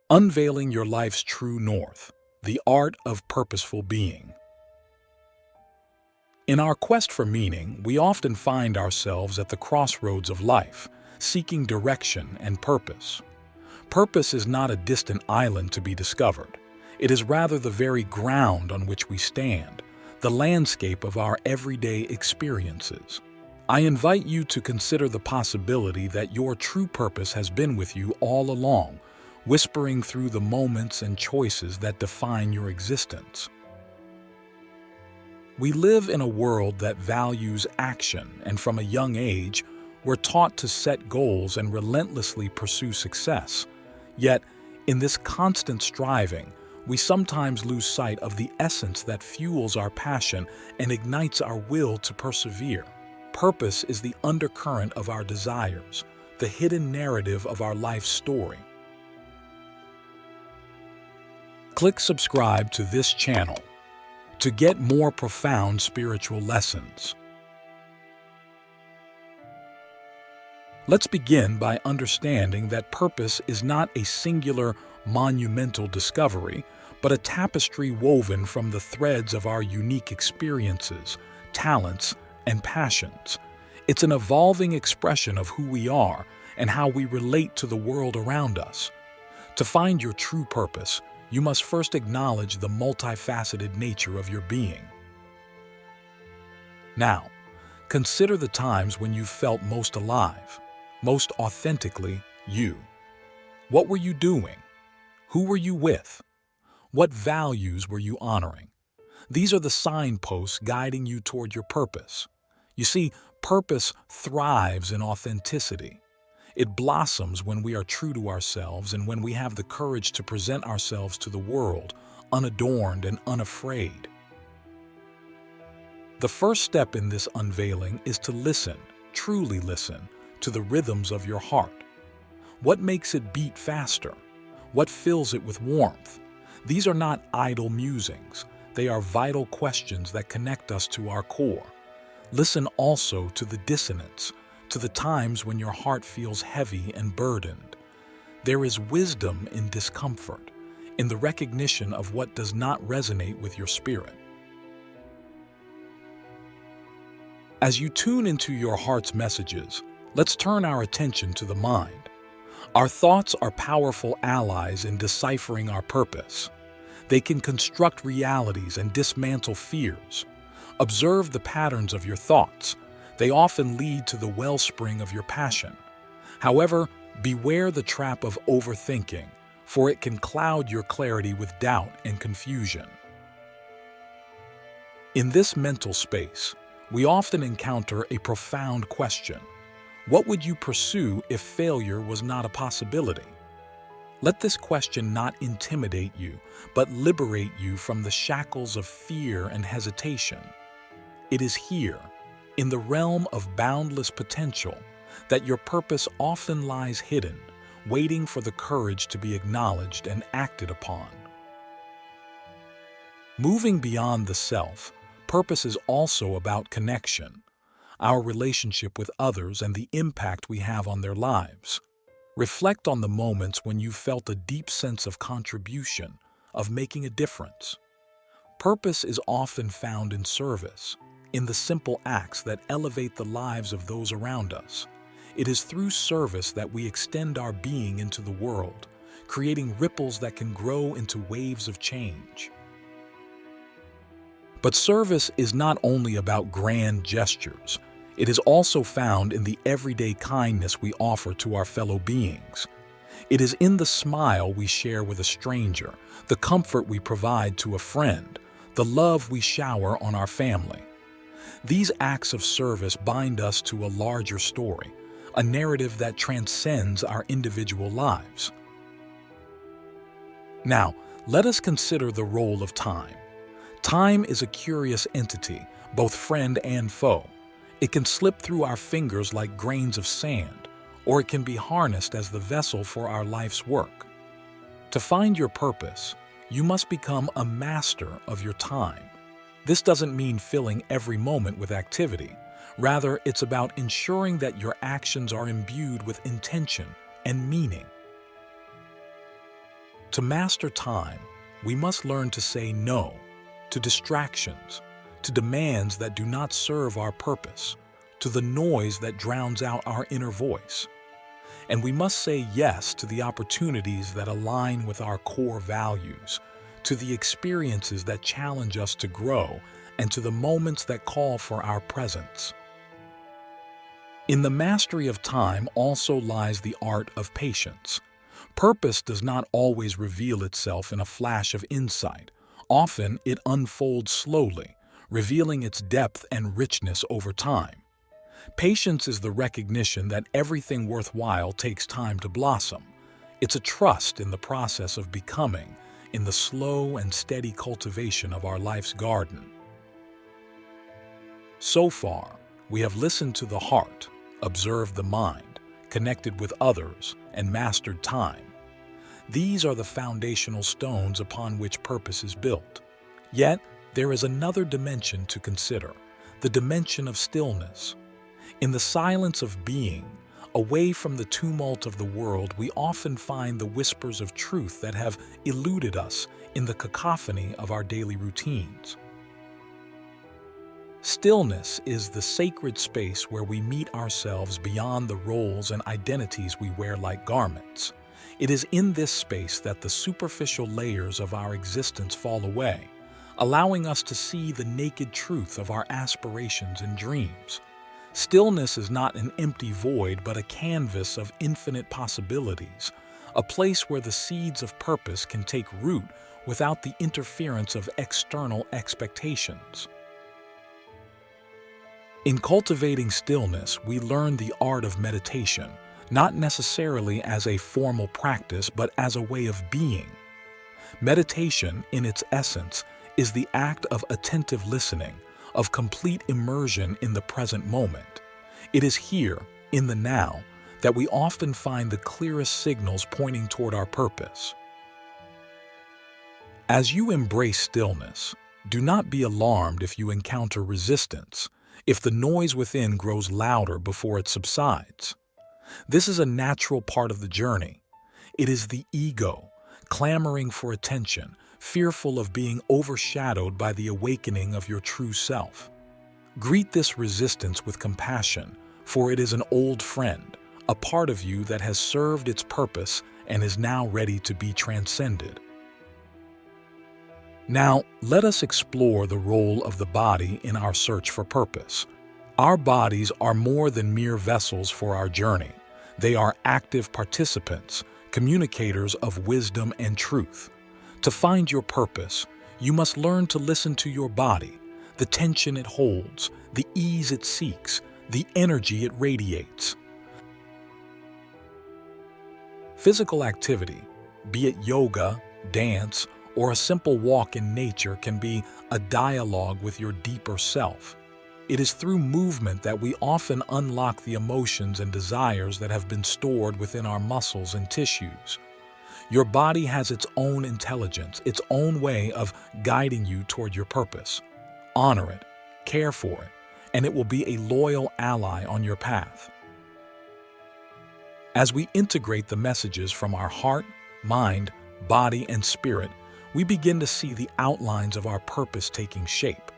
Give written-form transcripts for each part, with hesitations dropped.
Unveiling your life's true north, the art of purposeful being. In our quest for meaning, we often find ourselves at the crossroads of life, seeking direction and purpose. Purpose is not a distant island to be discovered. It is rather the very ground on which we stand, the landscape of our everyday experiences. I invite you to consider the possibility that your true purpose has been with you all along, whispering through the moments and choices that define your existence. We live in a world that values action, and from a young age, we're taught to set goals and relentlessly pursue success. Yet, in this constant striving, we sometimes lose sight of the essence that fuels our passion and ignites our will to persevere. Purpose is the undercurrent of our desires, the hidden narrative of our life's story. Click subscribe to this channel to get more profound spiritual lessons. Let's begin by understanding that purpose is not a singular, monumental discovery, but a tapestry woven from the threads of our unique experiences, talents, and passions. It's an evolving expression of who we are and how we relate to the world around us. To find your true purpose, you must first acknowledge the multifaceted nature of your being. Now, consider the times when you felt most alive, most authentically you. What were you doing? Who were you with? What values were you honoring? These are the signposts guiding you toward your purpose. You see, purpose thrives in authenticity. It blossoms when we are true to ourselves and when we have the courage to present ourselves to the world, unadorned and unafraid. The first step in this unveiling is to listen, truly listen, to the rhythms of your heart. What makes it beat faster? What fills it with warmth? These are not idle musings. They are vital questions that connect us to our core. Listen also to the dissonance, to the times when your heart feels heavy and burdened. There is wisdom in discomfort, in the recognition of what does not resonate with your spirit. As you tune into your heart's messages, let's turn our attention to the mind. Our thoughts are powerful allies in deciphering our purpose. They can construct realities and dismantle fears. Observe the patterns of your thoughts. They often lead to the wellspring of your passion. However, beware the trap of overthinking, for it can cloud your clarity with doubt and confusion. In this mental space, we often encounter a profound question. What would you pursue if failure was not a possibility? Let this question not intimidate you, but liberate you from the shackles of fear and hesitation. It is here, in the realm of boundless potential, that your purpose often lies hidden, waiting for the courage to be acknowledged and acted upon. Moving beyond the self, purpose is also about connection, our relationship with others and the impact we have on their lives. Reflect on the moments when you felt a deep sense of contribution, of making a difference. Purpose is often found in service, in the simple acts that elevate the lives of those around us. It is through service that we extend our being into the world, creating ripples that can grow into waves of change. But service is not only about grand gestures. It is also found in the everyday kindness we offer to our fellow beings. It is in the smile we share with a stranger, the comfort we provide to a friend, the love we shower on our family. These acts of service bind us to a larger story, a narrative that transcends our individual lives. Now, let us consider the role of time. Time is a curious entity, both friend and foe. It can slip through our fingers like grains of sand, or it can be harnessed as the vessel for our life's work. To find your purpose, you must become a master of your time. This doesn't mean filling every moment with activity. Rather, it's about ensuring that your actions are imbued with intention and meaning. To master time, we must learn to say no to distractions, to demands that do not serve our purpose, to the noise that drowns out our inner voice. And we must say yes to the opportunities that align with our core values, to the experiences that challenge us to grow, and to the moments that call for our presence. In the mastery of time also lies the art of patience. Purpose does not always reveal itself in a flash of insight. Often it unfolds slowly, revealing its depth and richness over time. Patience is the recognition that everything worthwhile takes time to blossom. It's a trust in the process of becoming, in the slow and steady cultivation of our life's garden. So far, we have listened to the heart, observed the mind, connected with others, and mastered time. These are the foundational stones upon which purpose is built. Yet, there is another dimension to consider, the dimension of stillness. In the silence of being, away from the tumult of the world, we often find the whispers of truth that have eluded us in the cacophony of our daily routines. Stillness is the sacred space where we meet ourselves beyond the roles and identities we wear like garments. It is in this space that the superficial layers of our existence fall away, allowing us to see the naked truth of our aspirations and dreams. Stillness is not an empty void, but a canvas of infinite possibilities, a place where the seeds of purpose can take root without the interference of external expectations. In cultivating stillness, we learn the art of meditation, not necessarily as a formal practice, but as a way of being. Meditation, in its essence, is the act of attentive listening, of complete immersion in the present moment. It is here, in the now, that we often find the clearest signals pointing toward our purpose. As you embrace stillness, do not be alarmed if you encounter resistance, if the noise within grows louder before it subsides. This is a natural part of the journey. It is the ego, clamoring for attention, fearful of being overshadowed by the awakening of your true self. Greet this resistance with compassion, for it is an old friend, a part of you that has served its purpose and is now ready to be transcended. Now, let us explore the role of the body in our search for purpose. Our bodies are more than mere vessels for our journey. They are active participants, communicators of wisdom and truth. To find your purpose, you must learn to listen to your body, the tension it holds, the ease it seeks, the energy it radiates. Physical activity, be it yoga, dance, or a simple walk in nature, can be a dialogue with your deeper self. It is through movement that we often unlock the emotions and desires that have been stored within our muscles and tissues. Your body has its own intelligence, its own way of guiding you toward your purpose. Honor it, care for it, and it will be a loyal ally on your path. As we integrate the messages from our heart, mind, body, and spirit, we begin to see the outlines of our purpose taking shape.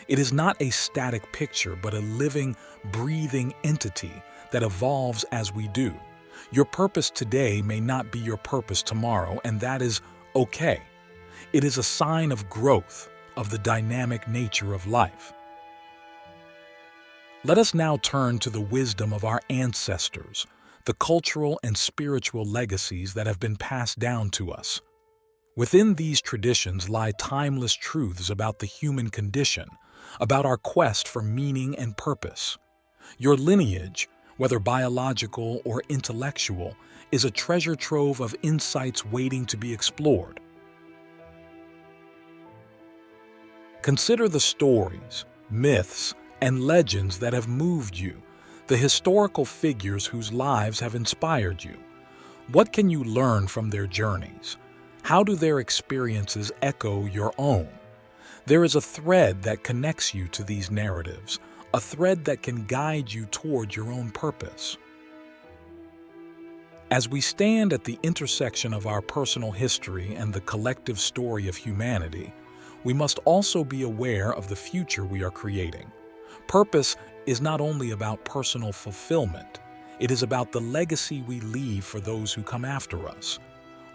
It is not a static picture, but a living, breathing entity that evolves as we do. Your purpose today may not be your purpose tomorrow, and that is okay. It is a sign of growth, of the dynamic nature of life. Let us now turn to the wisdom of our ancestors, the cultural and spiritual legacies that have been passed down to us. Within these traditions lie timeless truths about the human condition, about our quest for meaning and purpose. Your lineage, whether biological or intellectual, is a treasure trove of insights waiting to be explored. Consider the stories, myths, and legends that have moved you, the historical figures whose lives have inspired you. What can you learn from their journeys? How do their experiences echo your own? There is a thread that connects you to these narratives, a thread that can guide you toward your own purpose. As we stand at the intersection of our personal history and the collective story of humanity, we must also be aware of the future we are creating. Purpose is not only about personal fulfillment, it is about the legacy we leave for those who come after us.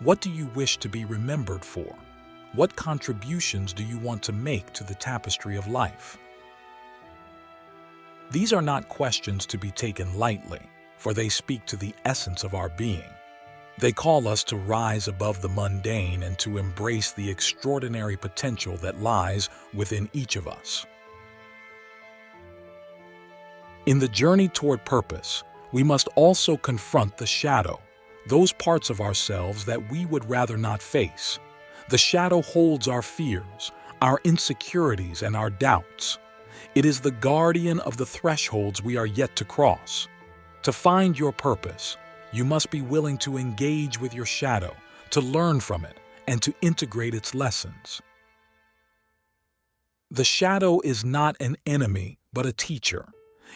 What do you wish to be remembered for? What contributions do you want to make to the tapestry of life? These are not questions to be taken lightly, for they speak to the essence of our being. They call us to rise above the mundane and to embrace the extraordinary potential that lies within each of us. In the journey toward purpose, we must also confront the shadow, those parts of ourselves that we would rather not face. The shadow holds our fears, our insecurities, and our doubts. It is the guardian of the thresholds we are yet to cross. To find your purpose, you must be willing to engage with your shadow, to learn from it, and to integrate its lessons. The shadow is not an enemy, but a teacher.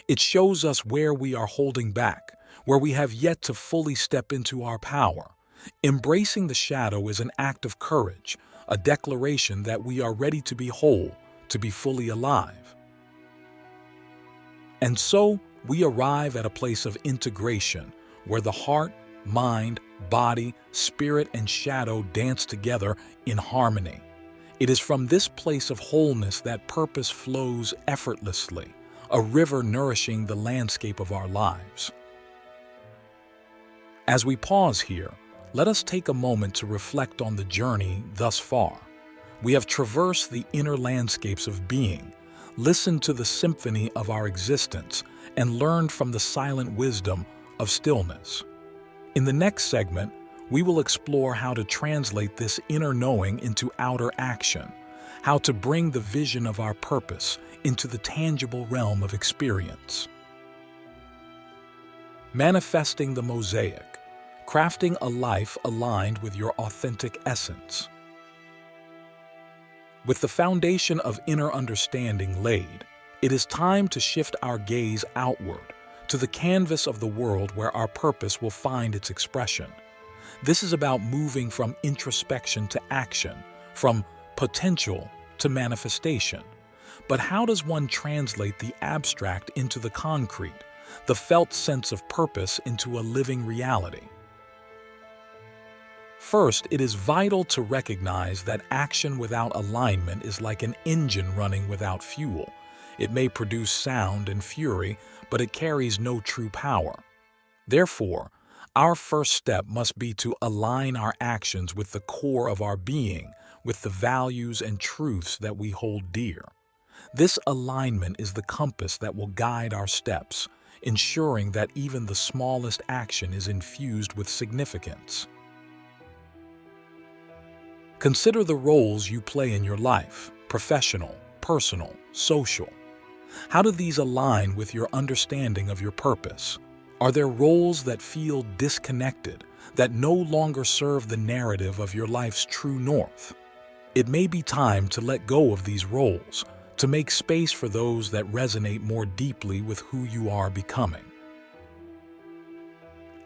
It shows us where we are holding back, where we have yet to fully step into our power. Embracing the shadow is an act of courage, a declaration that we are ready to be whole, to be fully alive. And so, we arrive at a place of integration, where the heart, mind, body, spirit, and shadow dance together in harmony. It is from this place of wholeness that purpose flows effortlessly, a river nourishing the landscape of our lives. As we pause here, let us take a moment to reflect on the journey thus far. We have traversed the inner landscapes of being, listened to the symphony of our existence, and learned from the silent wisdom of stillness. In the next segment, we will explore how to translate this inner knowing into outer action, how to bring the vision of our purpose into the tangible realm of experience. Manifesting the Mosaic, crafting a life aligned with your authentic essence. With the foundation of inner understanding laid, it is time to shift our gaze outward, to the canvas of the world where our purpose will find its expression. This is about moving from introspection to action, from potential to manifestation. But how does one translate the abstract into the concrete, the felt sense of purpose into a living reality? First, it is vital to recognize that action without alignment is like an engine running without fuel. It may produce sound and fury, but it carries no true power. Therefore, our first step must be to align our actions with the core of our being, with the values and truths that we hold dear. This alignment is the compass that will guide our steps, ensuring that even the smallest action is infused with significance. Consider the roles you play in your life: professional, personal, social. How do these align with your understanding of your purpose? Are there roles that feel disconnected, that no longer serve the narrative of your life's true north? It may be time to let go of these roles, to make space for those that resonate more deeply with who you are becoming.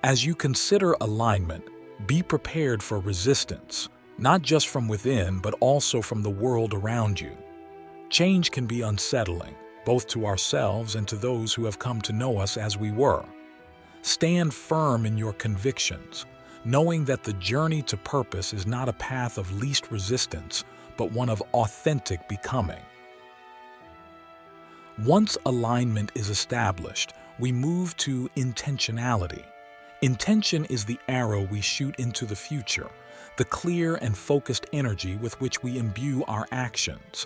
As you consider alignment, be prepared for resistance, not just from within, but also from the world around you. Change can be unsettling, both to ourselves and to those who have come to know us as we were. Stand firm in your convictions, knowing that the journey to purpose is not a path of least resistance, but one of authentic becoming. Once alignment is established, we move to intentionality. Intention is the arrow we shoot into the future, the clear and focused energy with which we imbue our actions.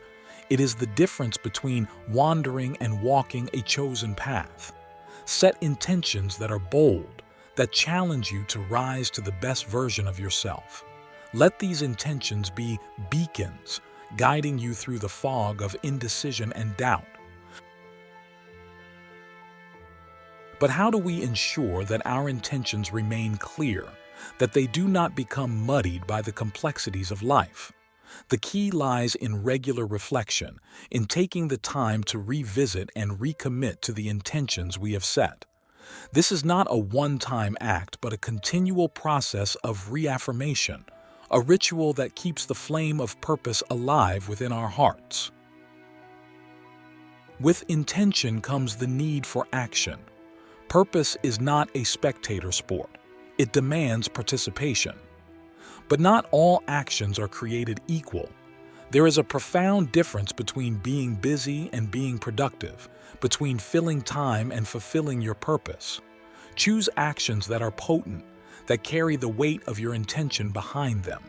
It is the difference between wandering and walking a chosen path. Set intentions that are bold, that challenge you to rise to the best version of yourself. Let these intentions be beacons, guiding you through the fog of indecision and doubt. But how do we ensure that our intentions remain clear, that they do not become muddied by the complexities of life? The key lies in regular reflection, in taking the time to revisit and recommit to the intentions we have set. This is not a one-time act, but a continual process of reaffirmation, a ritual that keeps the flame of purpose alive within our hearts. With intention comes the need for action. Purpose is not a spectator sport. It demands participation. But not all actions are created equal. There is a profound difference between being busy and being productive, between filling time and fulfilling your purpose. Choose actions that are potent, that carry the weight of your intention behind them.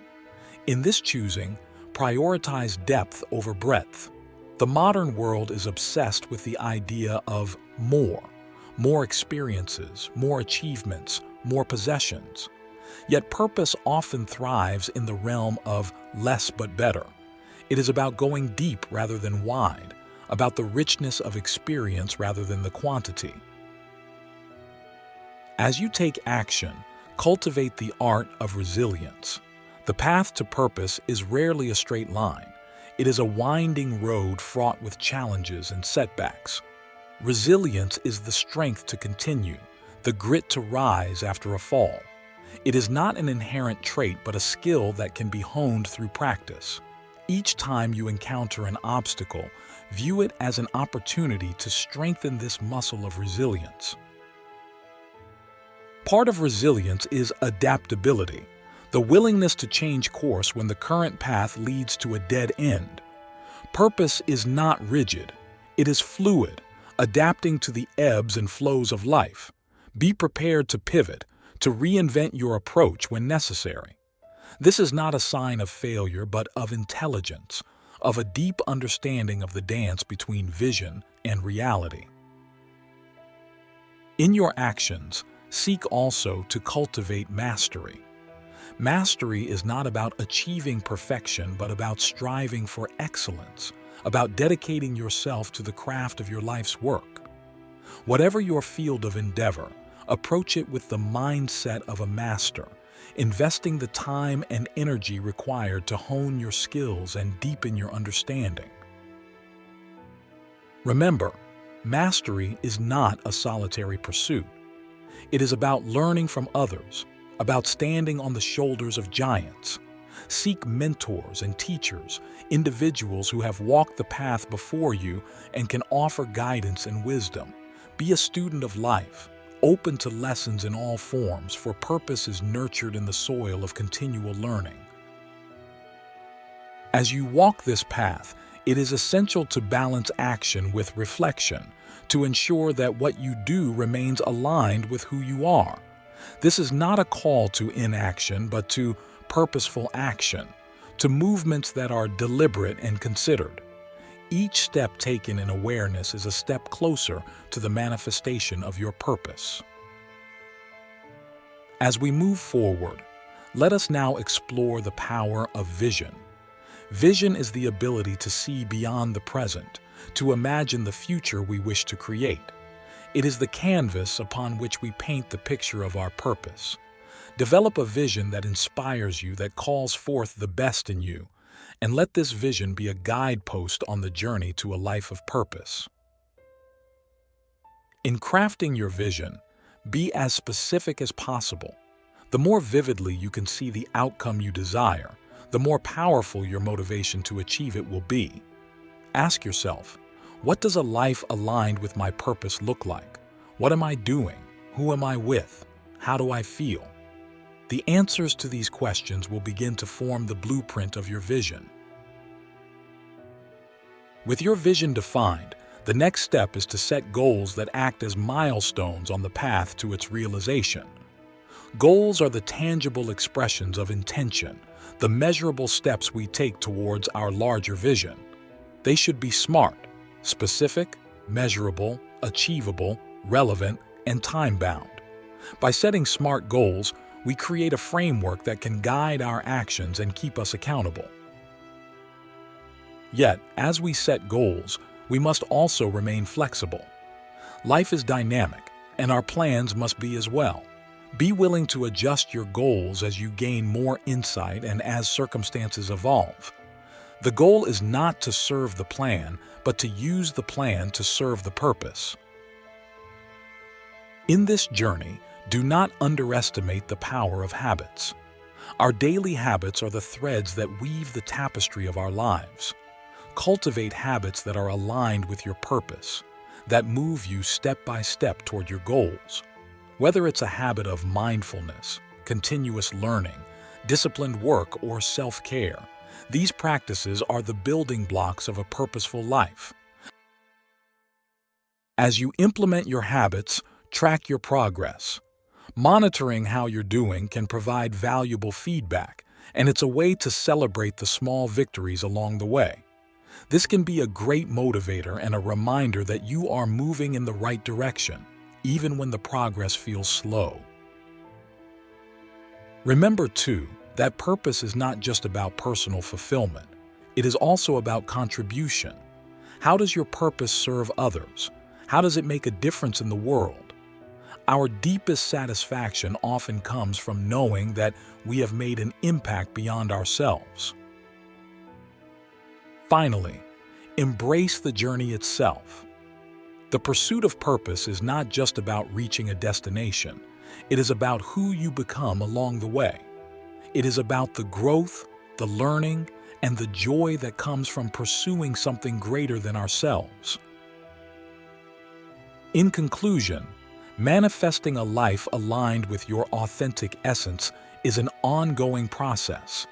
In this choosing, prioritize depth over breadth. The modern world is obsessed with the idea of more experiences, more achievements, more possessions. Yet purpose often thrives in the realm of less but better. It is about going deep rather than wide, about the richness of experience rather than the quantity. As you take action, cultivate the art of resilience. The path to purpose is rarely a straight line. It is a winding road fraught with challenges and setbacks. Resilience is the strength to continue, the grit to rise after a fall. It is not an inherent trait, but a skill that can be honed through practice. Each time you encounter an obstacle, view it as an opportunity to strengthen this muscle of resilience. Part of resilience is adaptability, the willingness to change course when the current path leads to a dead end. Purpose is not rigid. It is fluid, adapting to the ebbs and flows of life. Be prepared to pivot, to reinvent your approach when necessary. This is not a sign of failure, but of intelligence, of a deep understanding of the dance between vision and reality. In your actions, seek also to cultivate mastery. Mastery is not about achieving perfection, but about striving for excellence, about dedicating yourself to the craft of your life's work. Whatever your field of endeavor, approach it with the mindset of a master, investing the time and energy required to hone your skills and deepen your understanding. Remember, mastery is not a solitary pursuit. It is about learning from others, about standing on the shoulders of giants. Seek mentors and teachers, individuals who have walked the path before you and can offer guidance and wisdom. Be a student of life, open to lessons in all forms, for purpose is nurtured in the soil of continual learning. As you walk this path, it is essential to balance action with reflection, to ensure that what you do remains aligned with who you are. This is not a call to inaction, but to purposeful action, to movements that are deliberate and considered. Each step taken in awareness is a step closer to the manifestation of your purpose. As we move forward, let us now explore the power of vision. Vision is the ability to see beyond the present, to imagine the future we wish to create. It is the canvas upon which we paint the picture of our purpose. Develop a vision that inspires you, that calls forth the best in you, and let this vision be a guidepost on the journey to a life of purpose. In crafting your vision, be as specific as possible. The more vividly you can see the outcome you desire, the more powerful your motivation to achieve it will be. Ask yourself, what does a life aligned with my purpose look like? What am I doing? Who am I with? How do I feel? The answers to these questions will begin to form the blueprint of your vision. With your vision defined, the next step is to set goals that act as milestones on the path to its realization. Goals are the tangible expressions of intention, the measurable steps we take towards our larger vision. They should be SMART, specific, measurable, achievable, relevant, and time-bound. By setting SMART goals, we create a framework that can guide our actions and keep us accountable. Yet, as we set goals, we must also remain flexible. Life is dynamic, and our plans must be as well. Be willing to adjust your goals as you gain more insight and as circumstances evolve. The goal is not to serve the plan, but to use the plan to serve the purpose. In this journey, do not underestimate the power of habits. Our daily habits are the threads that weave the tapestry of our lives. Cultivate habits that are aligned with your purpose, that move you step by step toward your goals. Whether it's a habit of mindfulness, continuous learning, disciplined work, or self-care, these practices are the building blocks of a purposeful life. As you implement your habits, track your progress. Monitoring how you're doing can provide valuable feedback, and it's a way to celebrate the small victories along the way. This can be a great motivator and a reminder that you are moving in the right direction, even when the progress feels slow. Remember, too, that purpose is not just about personal fulfillment. It is also about contribution. How does your purpose serve others? How does it make a difference in the world? Our deepest satisfaction often comes from knowing that we have made an impact beyond ourselves. Finally, embrace the journey itself. The pursuit of purpose is not just about reaching a destination. It is about who you become along the way. It is about the growth, the learning, and the joy that comes from pursuing something greater than ourselves. In conclusion, manifesting a life aligned with your authentic essence is an ongoing process.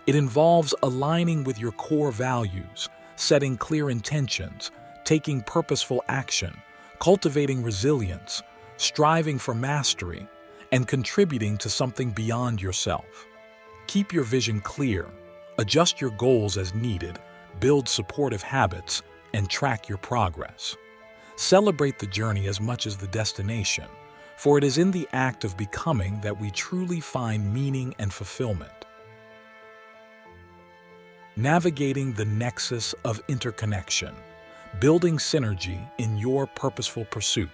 It involves aligning with your core values, setting clear intentions, taking purposeful action, cultivating resilience, striving for mastery, and contributing to something beyond yourself. Keep your vision clear, adjust your goals as needed, build supportive habits, and track your progress. Celebrate the journey as much as the destination, for it is in the act of becoming that we truly find meaning and fulfillment. Navigating the nexus of interconnection, building synergy in your purposeful pursuit.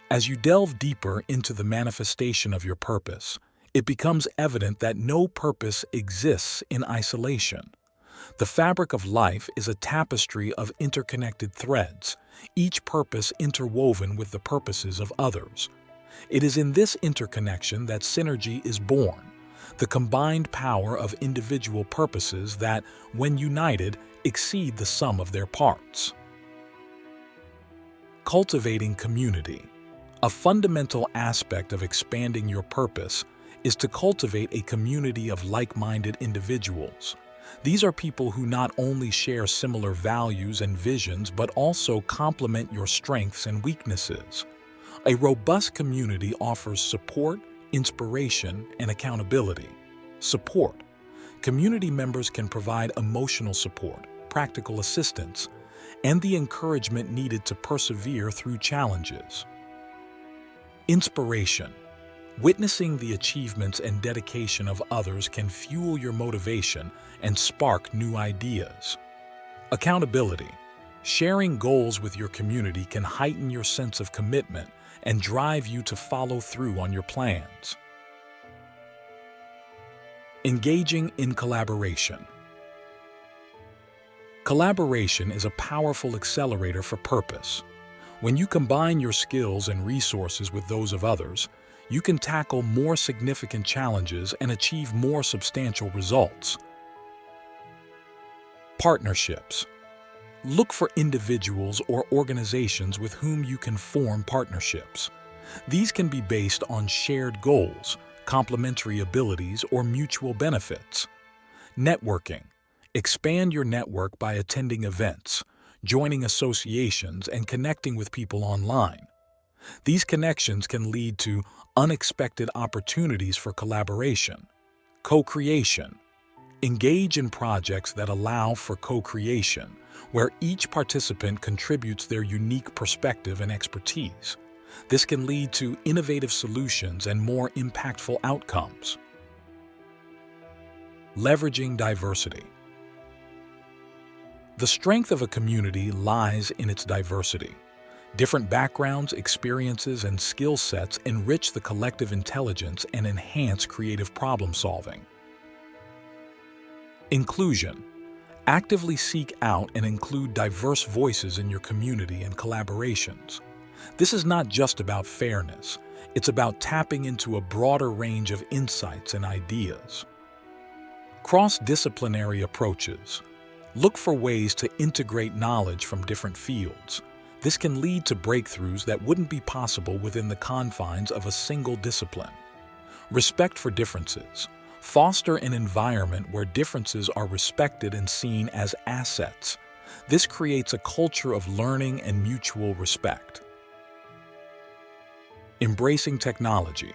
As you delve deeper into the manifestation of your purpose, it becomes evident that no purpose exists in isolation. The fabric of life is a tapestry of interconnected threads, each purpose interwoven with the purposes of others. It is in this interconnection that synergy is born, the combined power of individual purposes that, when united, exceed the sum of their parts. Cultivating community. A fundamental aspect of expanding your purpose is to cultivate a community of like-minded individuals. These are people who not only share similar values and visions but also complement your strengths and weaknesses. A robust community offers support, inspiration, and accountability. Support. Community members can provide emotional support, practical assistance, and the encouragement needed to persevere through challenges. Inspiration. Witnessing the achievements and dedication of others can fuel your motivation and spark new ideas. Accountability. Sharing goals with your community can heighten your sense of commitment and drive you to follow through on your plans. Engaging in collaboration. Collaboration is a powerful accelerator for purpose. When you combine your skills and resources with those of others, you can tackle more significant challenges and achieve more substantial results. Partnerships. Look for individuals or organizations with whom you can form partnerships. These can be based on shared goals, complementary abilities, or mutual benefits. Networking. Expand your network by attending events, joining associations, and connecting with people online. These connections can lead to unexpected opportunities for collaboration. Co-creation. Engage in projects that allow for co-creation, where each participant contributes their unique perspective and expertise. This can lead to innovative solutions and more impactful outcomes. Leveraging diversity. The strength of a community lies in its diversity. Different backgrounds, experiences, and skill sets enrich the collective intelligence and enhance creative problem-solving. Inclusion. Actively seek out and include diverse voices in your community and collaborations. This is not just about fairness, it's about tapping into a broader range of insights and ideas. Cross-disciplinary approaches. Look for ways to integrate knowledge from different fields. This can lead to breakthroughs that wouldn't be possible within the confines of a single discipline. Respect for differences. Foster an environment where differences are respected and seen as assets. This creates a culture of learning and mutual respect. Embracing technology.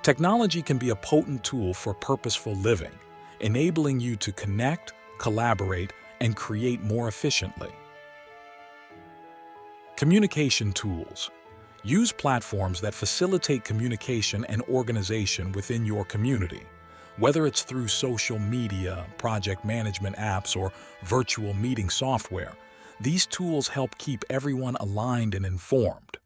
Technology can be a potent tool for purposeful living, enabling you to connect, collaborate, and create more efficiently. Communication tools. Use platforms that facilitate communication and organization within your community. Whether it's through social media, project management apps, or virtual meeting software, these tools help keep everyone aligned and informed.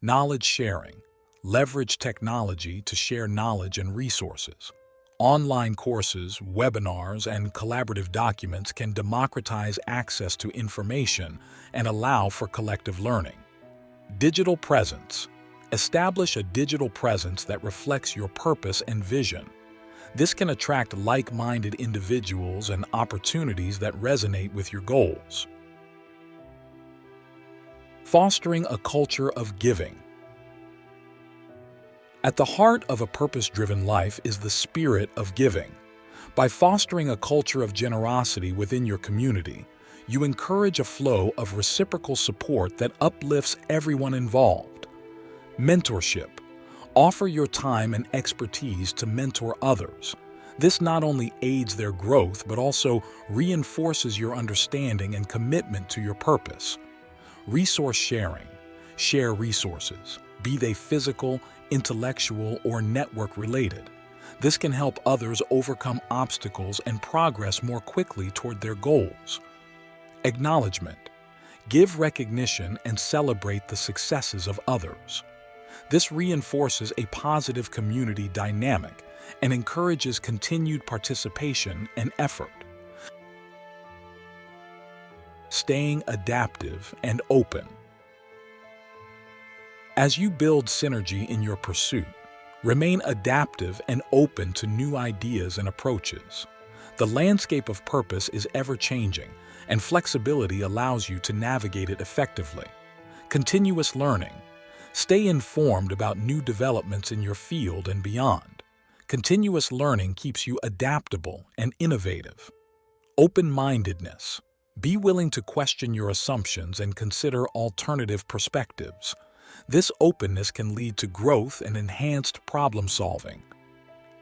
Knowledge sharing. Leverage technology to share knowledge and resources. Online courses, webinars, and collaborative documents can democratize access to information and allow for collective learning. Digital presence. Establish a digital presence that reflects your purpose and vision. This can attract like-minded individuals and opportunities that resonate with your goals. Fostering a culture of giving. At the heart of a purpose-driven life is the spirit of giving. By fostering a culture of generosity within your community, you encourage a flow of reciprocal support that uplifts everyone involved. Mentorship. Offer your time and expertise to mentor others. This not only aids their growth, but also reinforces your understanding and commitment to your purpose. Resource sharing. Share resources, be they physical, intellectual, or network-related. This can help others overcome obstacles and progress more quickly toward their goals. Acknowledgement. Give recognition and celebrate the successes of others. This reinforces a positive community dynamic and encourages continued participation and effort. Staying adaptive and open. As you build synergy in your pursuit, remain adaptive and open to new ideas and approaches. The landscape of purpose is ever-changing, and flexibility allows you to navigate it effectively. Continuous learning. Stay informed about new developments in your field and beyond. Continuous learning keeps you adaptable and innovative. Open-mindedness. Be willing to question your assumptions and consider alternative perspectives. This openness can lead to growth and enhanced problem-solving.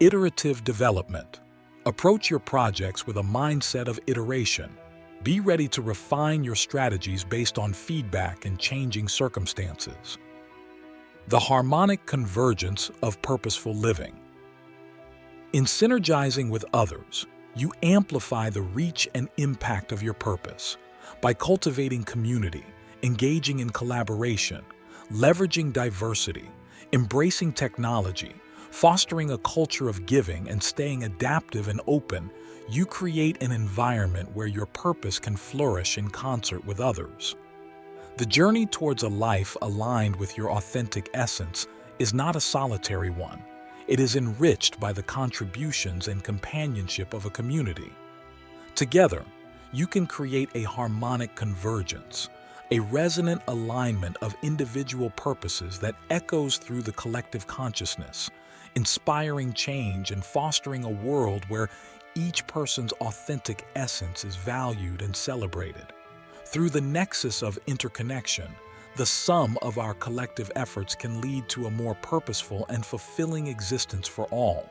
Iterative development. Approach your projects with a mindset of iteration. Be ready to refine your strategies based on feedback and changing circumstances. The harmonic convergence of purposeful living. In synergizing with others, you amplify the reach and impact of your purpose. By cultivating community, engaging in collaboration, leveraging diversity, embracing technology, fostering a culture of giving, and staying adaptive and open, you create an environment where your purpose can flourish in concert with others. The journey towards a life aligned with your authentic essence is not a solitary one. It is enriched by the contributions and companionship of a community. Together, you can create a harmonic convergence, a resonant alignment of individual purposes that echoes through the collective consciousness, inspiring change and fostering a world where each person's authentic essence is valued and celebrated. Through the nexus of interconnection, the sum of our collective efforts can lead to a more purposeful and fulfilling existence for all.